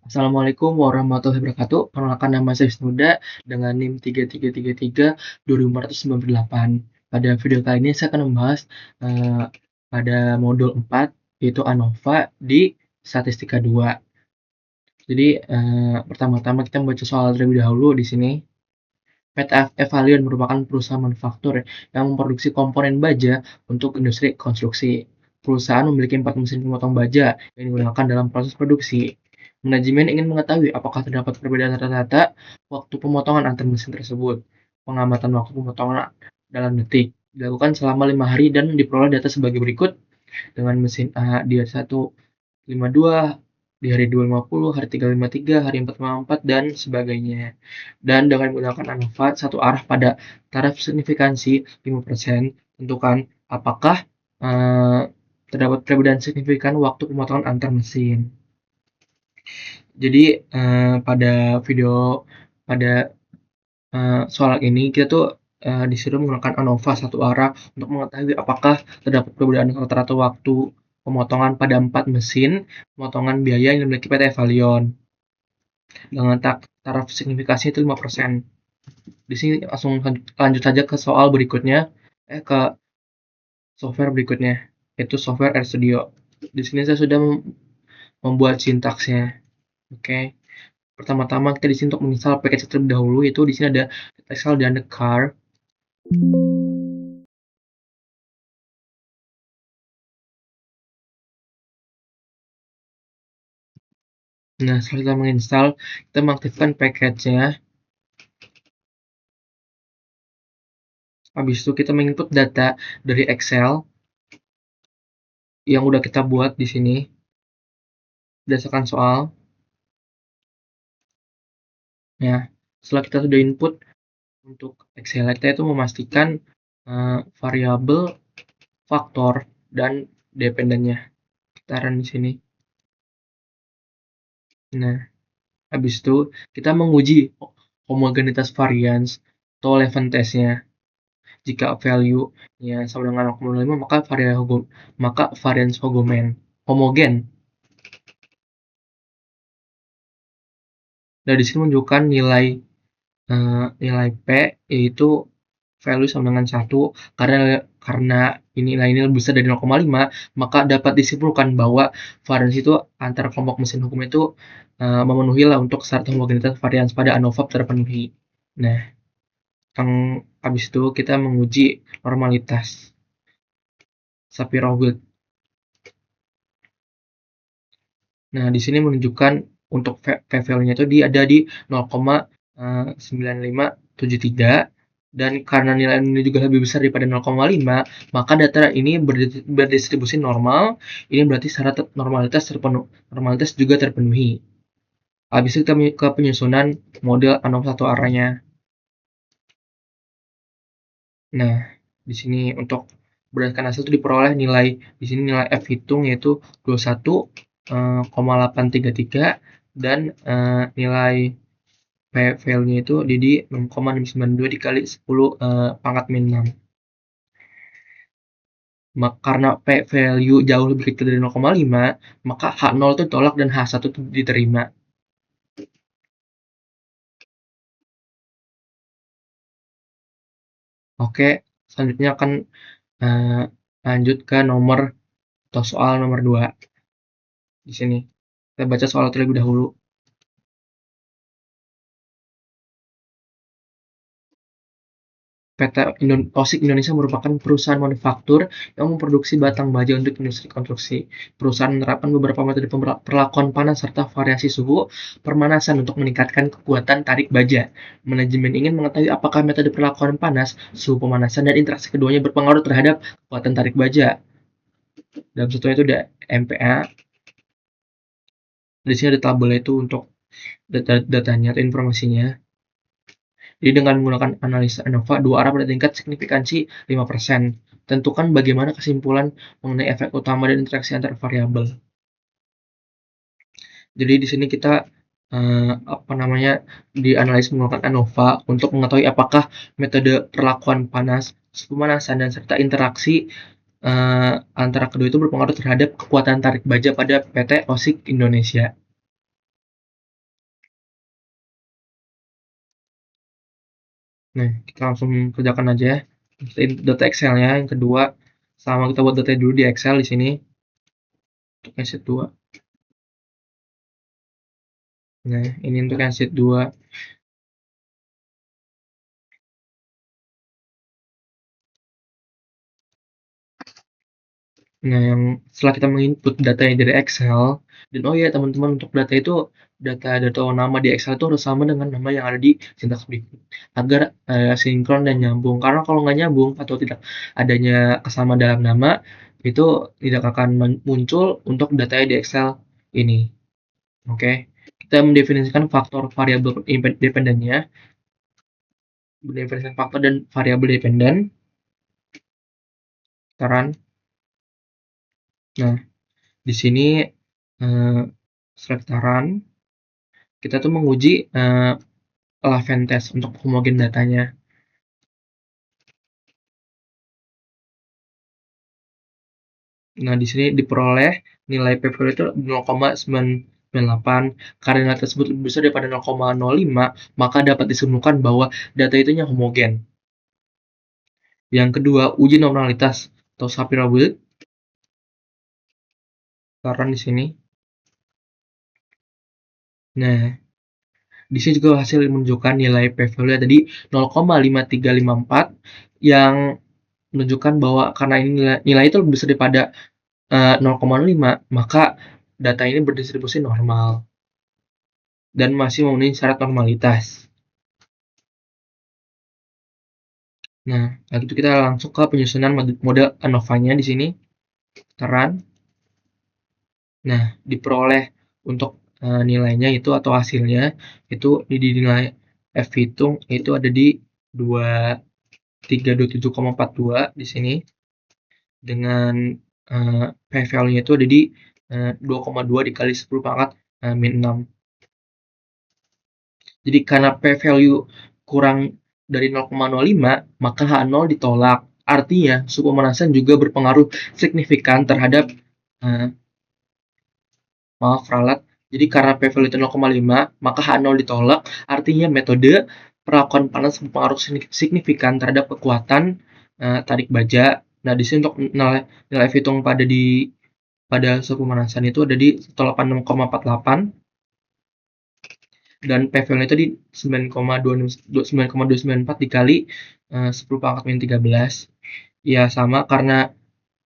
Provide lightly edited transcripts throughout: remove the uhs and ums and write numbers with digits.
Assalamualaikum warahmatullahi wabarakatuh. Perkenalkan nama saya Wisnuda dengan NIM 3333-2498. Pada video kali ini saya akan membahas eh, pada modul 4 yaitu ANOVA di Statistika 2. Jadi pertama-tama kita membaca soal terlebih dahulu di sini. PT Evalion merupakan perusahaan manufaktur yang memproduksi komponen baja untuk industri konstruksi. Perusahaan memiliki 4 mesin pemotong baja yang digunakan dalam proses produksi. Manajemen ingin mengetahui apakah terdapat perbedaan rata-rata waktu pemotongan antar mesin tersebut. Pengamatan waktu pemotongan dalam detik dilakukan selama 5 hari dan diperoleh data sebagai berikut. Dengan mesin A di hari 152, di hari 250, hari 353, hari 454, dan sebagainya. Dan dengan menggunakan ANOVA satu arah pada taraf signifikansi 5%, tentukan apakah eh, terdapat perbedaan signifikan waktu pemotongan antar mesin. Jadi pada soal ini kita tuh disuruh menggunakan ANOVA satu arah untuk mengetahui apakah terdapat perbedaan rata-rata waktu pemotongan pada 4 mesin pemotongan biaya yang dimiliki PT Evalion dengan taraf signifikasinya itu 5%. Di sini langsung lanjut saja ke soal berikutnya, ke software berikutnya, yaitu software RStudio. Di sini saya sudah membuat sintaksnya. Oke. Pertama-tama kita di sini untuk menginstal package terlebih dahulu, yaitu di sini ada Excel dan the car. Nah, setelah kita menginstal, kita mengaktifkan package-nya. Habis itu kita menginput data dari Excel yang udah kita buat di sini berdasarkan soal. Ya, setelah kita sudah input untuk Excel, kita itu memastikan variabel, faktor, dan dependennya. Kita run di sini. Nah, habis itu kita menguji homogenitas varians atau Levin test-nya. Jika value-nya sama dengan 0,5 maka varians homogen. Nah, di sini menunjukkan nilai P yaitu value sama dengan 1 karena nilai ini lebih besar dari 0,5 maka dapat disimpulkan bahwa varians itu antara kelompok mesin hukum itu memenuhi lah untuk syarat homogenitas varians pada ANOVA terpenuhi. Nah, habis itu kita menguji normalitas Shapiro-Wilk. Nah, di sini menunjukkan untuk p-value-nya itu ada di 0,9573 dan karena nilai ini juga lebih besar daripada 0,5 maka data ini berdistribusi normal. Ini berarti syarat normalitas juga terpenuhi. Habis itu kita ke penyusunan model ANOVA satu arahnya. Nah, di sini untuk berdasarkan hasil itu diperoleh nilai di sini nilai F hitung yaitu 21,833 dan nilai P value-nya itu di 6,692 dikali 10 pangkat min 6. Karena P value jauh lebih kecil dari 0,5, maka H0 itu ditolak dan H1 itu diterima. Oke, selanjutnya akan lanjut ke nomor atau soal nomor 2. Di sini kita baca soal terlebih dahulu. PT OSIK Indonesia merupakan perusahaan manufaktur yang memproduksi batang baja untuk industri konstruksi. Perusahaan menerapkan beberapa metode perlakuan panas serta variasi suhu pemanasan untuk meningkatkan kekuatan tarik baja. Manajemen ingin mengetahui apakah metode perlakuan panas, suhu pemanasan, dan interaksi keduanya berpengaruh terhadap kekuatan tarik baja. Dalam satunya itu ada MPa. Di sini ada tabel itu untuk datanya atau informasinya. Jadi dengan menggunakan analisa ANOVA, dua arah pada tingkat signifikansi 5%. Tentukan bagaimana kesimpulan mengenai efek utama dan interaksi antar variabel. Jadi di sini kita dianalisis menggunakan ANOVA untuk mengetahui apakah metode perlakuan panas, pemanasan, dan serta interaksi antara kedua itu berpengaruh terhadap kekuatan tarik baja pada PT OSIK Indonesia. Nah, kita langsung kerjakan aja. Data Excel-nya yang kedua, sama kita buat data dulu di Excel di sini untuk yang sheet 2. Nah, ini untuk yang sheet 2. Nah, yang setelah kita menginput datanya dari Excel, dan oh ya teman-teman, untuk data itu, data nama di Excel itu harus sama dengan nama yang ada di sintaks berikut agar sinkron dan nyambung. Karena kalau nggak nyambung atau tidak adanya kesamaan dalam nama, itu tidak akan muncul untuk datanya di Excel ini. Oke, kita mendefinisikan faktor variabel dependennya, mendefinisikan faktor dan variabel dependen. Saran. Nah, di sini setelah kita tuh menguji Laven test untuk homogen datanya. Nah, di sini diperoleh nilai p-value itu 0,998. Karena nilai tersebut lebih besar daripada 0,05, maka dapat disimpulkan bahwa data itu homogen. Yang kedua, uji normalitas atau Shapiro-Wilk. Saran di sini. Nah, di sini juga hasil menunjukkan nilai p-value tadi 0,5354 yang menunjukkan bahwa karena ini nilai itu lebih besar daripada 0,05, maka data ini berdistribusi normal dan masih memenuhi syarat normalitas. Nah, lalu itu kita langsung ke penyusunan model ANOVA-nya di sini. Run. Nah, diperoleh untuk nilainya itu atau hasilnya itu di nilai F hitung itu ada di 2327,42 di sini, dengan p-value-nya itu ada di 2,2 dikali 10 pangkat min 6. Jadi karena p-value kurang dari 0,05, maka H0 ditolak. Artinya, suhu pemanasan juga berpengaruh signifikan terhadap maaf ralat. Jadi karena p-value itu 0,5, maka H0 ditolak. Artinya metode perlakuan panas berpengaruh signifikan terhadap kekuatan tarik baja. Nah, di sini untuk nilai F hitung pada suhu pemanasan itu ada di 186,48, dan p-value itu di 9,294 dikali 10 pangkat min 13. Ya, sama, karena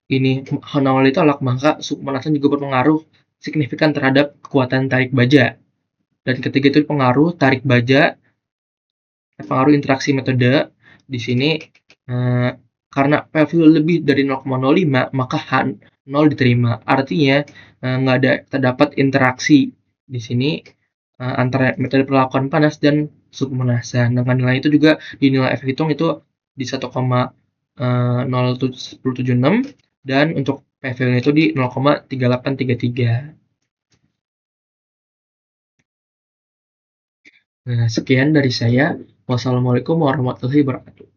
ini H0 ditolak, maka suhu pemanasan juga berpengaruh signifikan terhadap kekuatan tarik baja. Dan ketiga itu pengaruh tarik baja, pengaruh interaksi metode. Di sini karena p-value lebih dari 0,05, maka H0 diterima. Artinya nggak ada terdapat interaksi di sini antara metode perlakuan panas dan suhu pemanasan. Dengan nilai itu juga di nilai F hitung itu di 1,0776, dan untuk p-value itu di 0,3833. Nah, sekian dari saya. Wassalamualaikum warahmatullahi wabarakatuh.